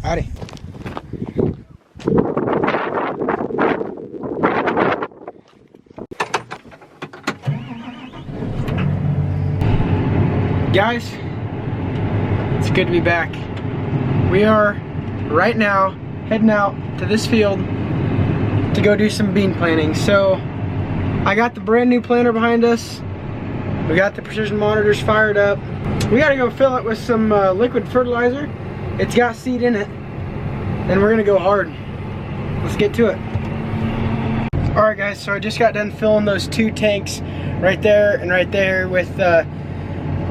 Howdy. Guys, it's good to be back. We are right now heading out to this field to go do some bean planting. So I got the brand new planter behind us. We got the precision monitors fired up. We gotta go fill it with some liquid fertilizer. It's got seed in it. Then we're gonna go hard. Let's get to it. All right guys, so I just got done filling those 2 tanks right there and right there with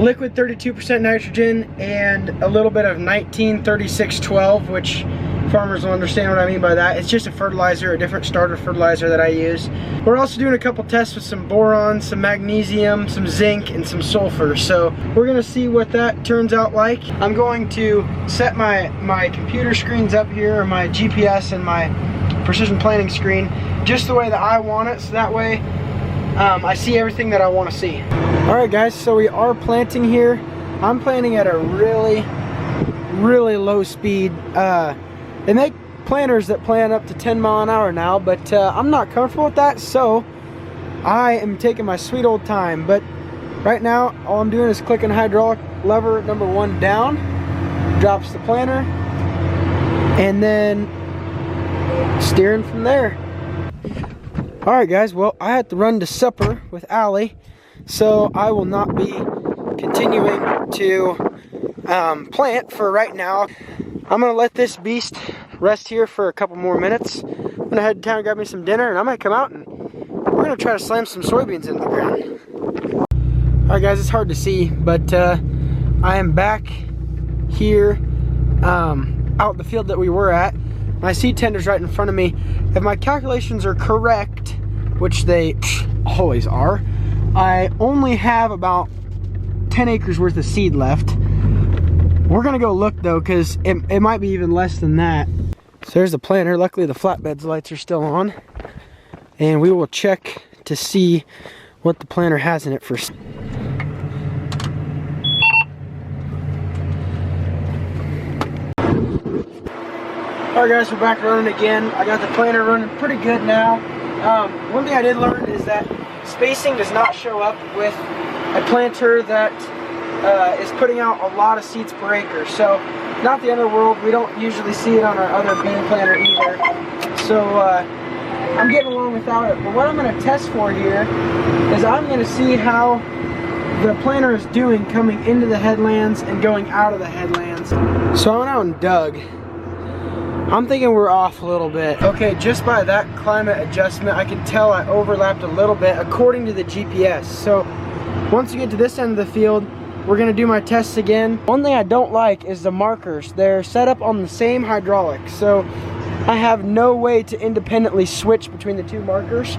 liquid 32% nitrogen and a little bit of 193612, which farmers will understand what I mean by that. It's just a fertilizer, a different starter fertilizer that I use. We're also doing a couple tests with some boron, some magnesium, some zinc, and some sulfur. So we're gonna see what that turns out like. I'm going to set my computer screens up here, or my GPS and my precision planting screen, just the way that I want it, so that way I see everything that I want to see. All right guys, so we are planting here. I'm planting at a really low speed. They make planters that plant up to 10 mile an hour now, but I'm not comfortable with that, so I am taking my sweet old time. But right now, all I'm doing is clicking hydraulic lever number 1 down, drops the planter, and then steering from there. All right guys, well, I had to run to supper with Allie, so I will not be continuing to plant for right now. I'm gonna let this beast rest here for a couple more minutes. I'm gonna head to town and grab me some dinner, and I'm gonna come out and we're gonna try to slam some soybeans in the ground. All right guys, it's hard to see, but I am back here out in the field that we were at. My seed tender's right in front of me. If my calculations are correct, which they always are, I only have about 10 acres worth of seed left. We're gonna go look though, because it might be even less than that. So there's the planter. Luckily the flatbeds lights are still on. And we will check to see what the planter has in it first. Alright guys, we're back running again. I got the planter running pretty good now. One thing I did learn is that spacing does not show up with a planter that is putting out a lot of seeds per acre. So, not the end of the world. We don't usually see it on our other bean planter either. So, I'm getting along without it. But what I'm going to test for here is I'm going to see how the planter is doing coming into the headlands and going out of the headlands. So I went out and dug. I'm thinking we're off a little bit. Okay, just by that climate adjustment, I can tell I overlapped a little bit according to the GPS. So once you get to this end of the field, we're gonna do my tests again. One thing I don't like is the markers. They're set up on the same hydraulic, so I have no way to independently switch between the 2 markers.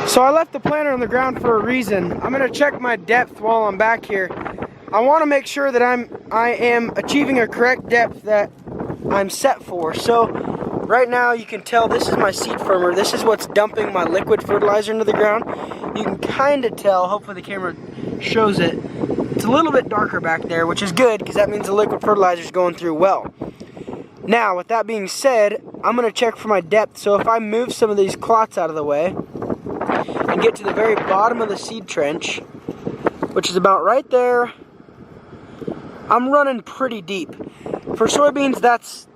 So I left the planter on the ground for a reason. I'm gonna check my depth while I'm back here. I wanna make sure that I am achieving a correct depth that I'm set for. So right now you can tell this is my seed firmer. This is what's dumping my liquid fertilizer into the ground. You can kind of tell, hopefully the camera shows it. It's a little bit darker back there, which is good because that means the liquid fertilizer is going through well. Now, with that being said, I'm gonna check for my depth. So if I move some of these clots out of the way and get to the very bottom of the seed trench, which is about right there, I'm running pretty deep. For soybeans, that's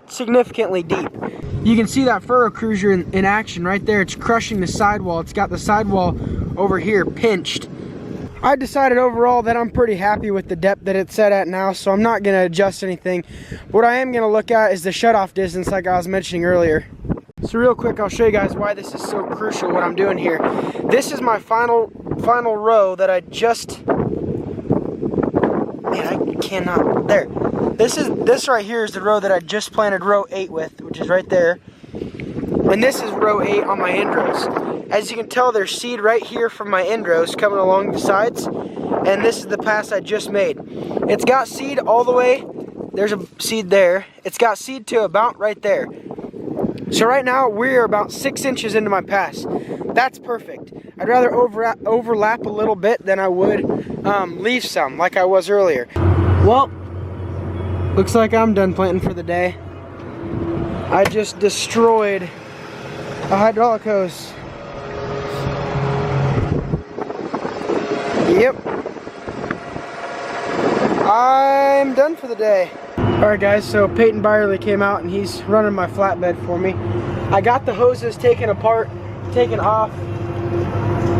significantly deep. You can see that furrow cruiser in action right there. It's crushing the sidewall. It's got the sidewall over here pinched. I decided overall that I'm pretty happy with the depth that it's set at now, so I'm not gonna adjust anything. What I am gonna look at is the shutoff distance like I was mentioning earlier. So real quick, I'll show you guys why this is so crucial, what I'm doing here. This is my final row that I just, man, I cannot, there. This right here is the row that I just planted row 8 with, which is right there. And this is row 8 on my end rows. As you can tell, there's seed right here from my end rows coming along the sides. And this is the pass I just made. It's got seed all the way, there's a seed there. It's got seed to about right there. So right now we're about 6 inches into my pass. That's perfect. I'd rather overlap a little bit than I would leave some like I was earlier. Well, looks like I'm done planting for the day. I just destroyed a hydraulic hose. Yep. I'm done for the day. Alright guys, so Peyton Byerly came out and he's running my flatbed for me. I got the hoses taken apart, taken off.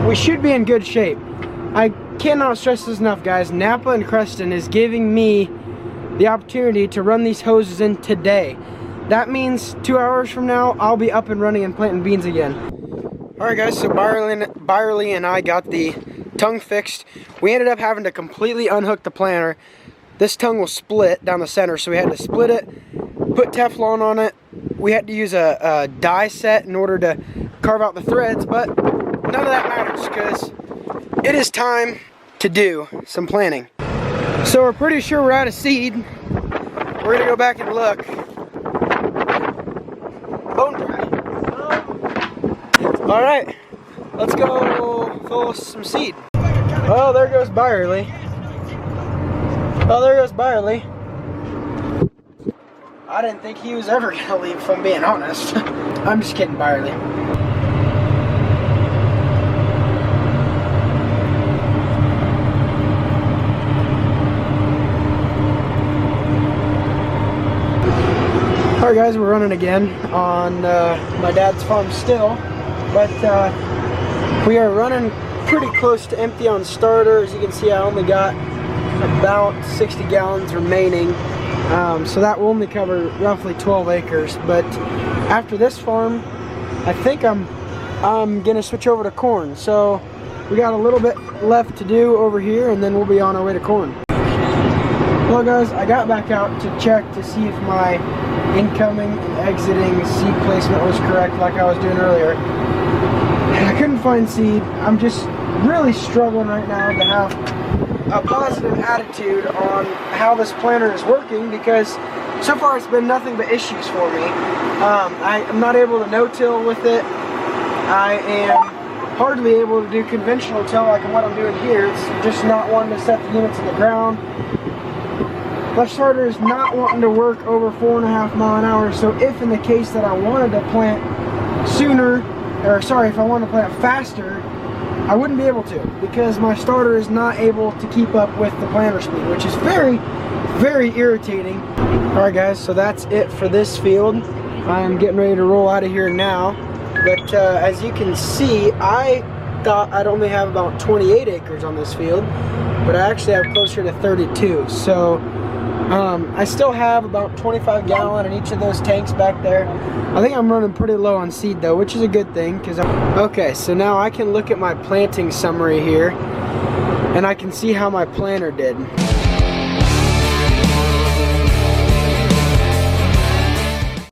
We should be in good shape. I cannot stress this enough, guys. Napa and Creston is giving me the opportunity to run these hoses in today. That means 2 hours from now, I'll be up and running and planting beans again. Alright guys, so Byerly and I got the tongue fixed. We ended up having to completely unhook the planter. This tongue will split down the center, so we had to split it, put Teflon on it. We had to use a die set in order to carve out the threads, but none of that matters because it is time to do some planting. So we're pretty sure we're out of seed. We're gonna go back and look. Bone dry. All right, let's go fill some seed. Oh, there goes Byerly. Oh, there goes Byerly. I didn't think he was ever gonna leave, if I'm being honest. I'm just kidding, Byerly. Alright guys, we're running again on my dad's farm still, but we are running pretty close to empty on starter. As you can see, I only got about 60 gallons remaining, so that will only cover roughly 12 acres. But after this farm, I think I'm gonna switch over to corn. So we got a little bit left to do over here, and then we'll be on our way to corn. Well guys, I got back out to check to see if my incoming and exiting seed placement was correct like I was doing earlier. And I couldn't find seed. I'm just really struggling right now to have a positive attitude on how this planter is working, because so far it's been nothing but issues for me. I'm not able to no-till with it. I am hardly able to do conventional till like what I'm doing here. It's just not wanting to set the units in the ground. My starter is not wanting to work over 4.5 miles an hour, so if in the case that I wanted to plant sooner, or sorry, if I wanted to plant faster, I wouldn't be able to, because my starter is not able to keep up with the planter speed, which is very, very irritating. Alright guys, so that's it for this field. I'm getting ready to roll out of here now, but as you can see, I thought I'd only have about 28 acres on this field, but I actually have closer to 32, so I still have about 25 gallon in each of those tanks back there. I think I'm running pretty low on seed though, which is a good thing, because okay, so now I can look at my planting summary here and I can see how my planter did.